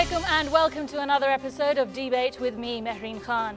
Assalamualaikum and welcome to another episode of Debate with me, Mehreen Khan.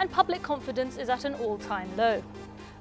and public confidence is at an all-time low.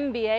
MBA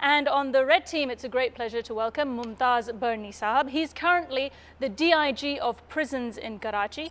And on the red team, it's a great pleasure to welcome Mumtaz Barni Sahab. He's currently the DIG of prisons in Karachi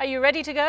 are you ready to go?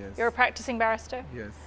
Yes. You're a practicing barrister. Yes.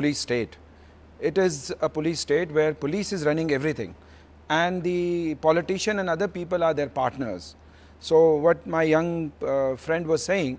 police state. It is a police state where police is running everything, and the politician and other people are their partners. So what my young friend was saying,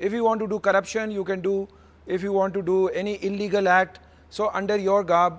If you want to do corruption, you can do. If you want to do any illegal act, so under your garb,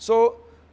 So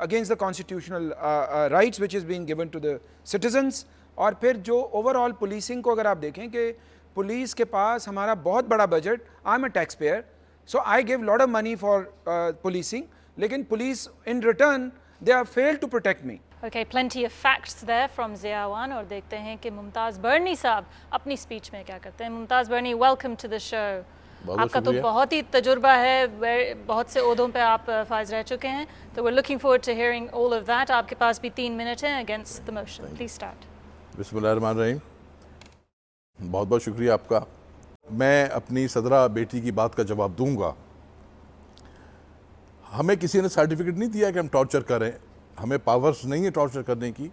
against the constitutional rights which is being given to the citizens اور پھر جو over all policing کو اگر آپ دیکھیں کہ police کے پاس ہمارا بہت بڑا budget, I am a taxpayer, so I give lot of money for policing, لیکن police in return they are fail to protect me. Okay, plenty of facts there from Ziawan. اور دیکھتے ہیں کہ ممتاز برنی صاحب اپنی اسپیچ میں کیا کرتے ہیں. ممتاز برنی, ویلکم ٹو دا شو. آپ کا تو بہت ہی تجربہ ہے, بہت سے عہدوں پہ آپ فائز رہ چکے ہیں, تو we're looking forward to hearing all of that. آپ کے پاس بھی 3 منٹ ہیں against the motion. Please start. بسم اللہ الرحمن الرحیم. بہت بہت شکریہ آپ کا. میں اپنی صدرہ بیٹی کی بات کا جواب دوں گا. ہمیں کسی نے سرٹیفکیٹ نہیں دیا کہ ہم ٹارچر کریں, ہمیں پاورز نہیں ہے ٹارچر کرنے کی,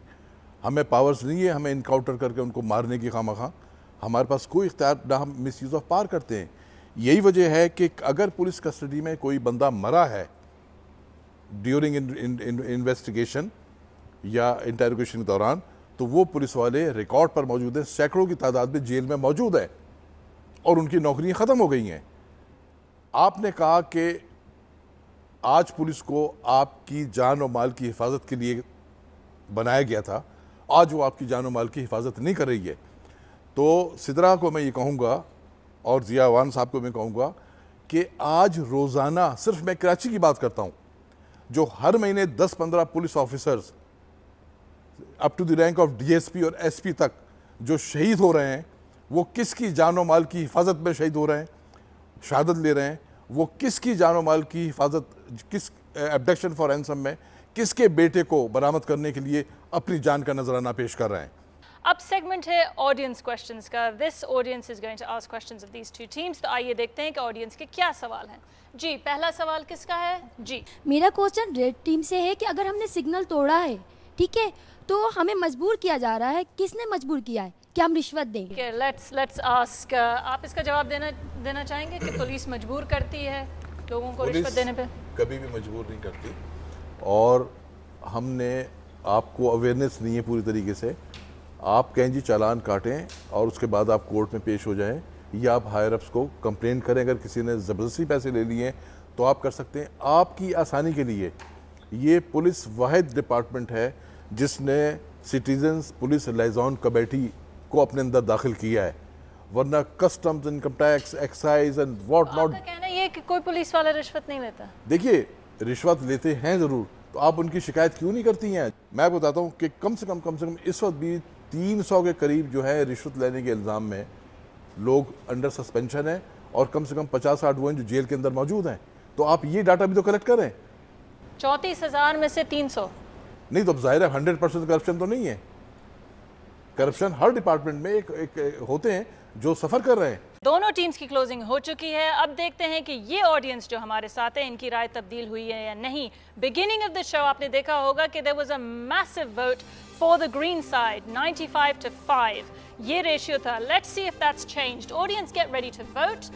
ہمیں پاورز نہیں ہے ہمیں انکاؤنٹر کر کے ان کو مارنے کی خواہ. ہمارے پاس کوئی اختیار نہ, ہم مس یوز آف پاور کرتے ہیں. یہی وجہ ہے کہ اگر پولیس کسٹڈی میں کوئی بندہ مرا ہے ڈیورنگ انویسٹیگیشن یا انٹروگیشن کے دوران, تو وہ پولیس والے ریکارڈ پر موجود ہیں, سینکڑوں کی تعداد میں جیل میں موجود ہیں اور ان کی نوکریاں ختم ہو گئی ہیں. آپ نے کہا کہ آج پولیس کو آپ کی جان و مال کی حفاظت کے لیے بنایا گیا تھا, آج وہ آپ کی جان و مال کی حفاظت نہیں کر رہی ہے. تو صدرہ کو میں یہ کہوں گا اور ضیاوان صاحب کو میں کہوں گا کہ آج روزانہ, صرف میں کراچی کی بات کرتا ہوں, جو ہر مہینے 10-15 police officers up to the rank of D S P اور ایس پی تک جو شہید ہو رہے ہیں, وہ کس کی جان و مال کی حفاظت میں شہید ہو رہے ہیں, شہادت لے رہے ہیں. وہ کس کی جان و مال کی حفاظت, کس ایبڈکشن فار رینسم میں کس کے بیٹے کو برآمد کرنے کے لیے اپنی جان کا نذرانہ پیش کر رہے ہیں. اب سیگمنٹ ہے آڈینس کوشچنز کا. This audience is going to ask questions of these two teams. تو آئیے دیکھتے ہیں کہ آڈینس کے کیا سوال ہیں. جی, پہلا سوال کس کا ہے؟ جی, میرا کوشچن ریڈ ٹیم سے ہے کہ اگر ہم نے سگنل توڑا ہے, ٹھیک ہے, تو ہمیں مجبور کیا جا رہا ہے, کس نے مجبور کیا ہے, کیا ہم رشوت دیں گے؟ لیٹس آسک, آپ اس کا جواب دینا چاہیں گے کہ پولیس مجبور کرتی ہے لوگوں کو رشوت دینے پہ؟ کبھی بھی مجبور نہیں کرتی, اور ہم نے آپ کو اویئرنیس نہیں ہے پوری طریقے سے. آپ کہیں جی چالان کاٹیں اور اس کے بعد آپ کورٹ میں پیش ہو جائیں, یا آپ ہائر اپس کو کمپلین کریں. اگر کسی نے زبردستی پیسے لے لیے تو آپ کر سکتے ہیں. آپ کی آسانی کے لیے یہ پولیس واحد ڈپارٹمنٹ ہے جس نے سٹیزنز پولیس لائزون کمیٹی کو اپنے اندر داخل کیا ہے, ورنہ customs, income tax, excise and what not. آپ کا کہنا یہ کہ کوئی پولیس والا رشوت نہیں لیتا؟ دیکھیے, رشوت لیتے ہیں ضرور, تو آپ ان کی شکایت کیوں نہیں کرتی ہیں؟ میں بتاتا ہوں کہ کم سے کم اس وقت بھی 300 کے قریب جو ہے رشوت لینے کے الزام میں لوگ انڈر سسپینشن ہیں, اور کم سے کم 50-60 وہ ہیں جو جیل کے اندر موجود ہیں. تو آپ یہ ڈاٹا بھی تو کلیکٹ کریں. 34,000 میں سے 300 نہیں, تو اب ظاہر ہے 100% کرپشن تو نہیں ہے. کرپشن ہر ڈپارٹمنٹ میں ایک ہوتے ہیں جو سفر کر رہے ہیں. دونوں ٹیمز کی کلوزنگ ہو چکی ہے. اب دیکھتے ہیں کہ یہ آڈینس جو ہمارے ساتھ ہے ان کی رائے تبدیل ہوئی ہے یا نہیں. بگننگ آف دا شو آپ نے دیکھا ہوگا کہ there was a massive vote for the green side, 95-5 یہ ریشیو تھا. Let's see if that's changed. Audience get ready to vote.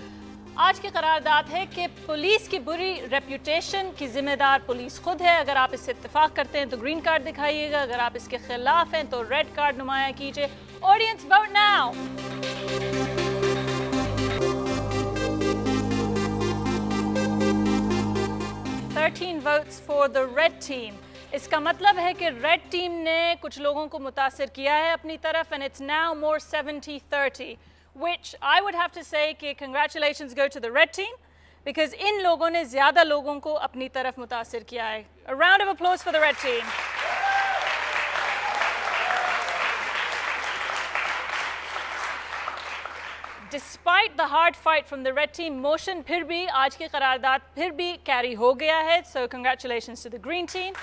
آج کی قرارداد ہے کہ پولیس کی بری ریپیوٹیشن کی ذمہ دار پولیس خود ہے. اگر آپ اس سے اتفاق کرتے ہیں تو گرین کارڈ دکھائیے گا, اگر آپ اس کے خلاف ہیں تو ریڈ کارڈ نمایاں کیجئے. Audience vote now. votes for the red team. اس کا مطلب ہے کہ ریڈ ٹیم نے کچھ لوگوں کو متاثر کیا ہے اپنی طرف, and it's now more 70-30, which I would have to say کہ congratulations go to the red team because ان لوگوں نے زیادہ لوگوں کو اپنی طرف متاثر کیا ہے. A round of applause for the red team. Despite the hard fight from the red team, motion پھر بھی آج کی قرارداد پھر بھی کیری ہو گیا ہے. So congratulations to the green team.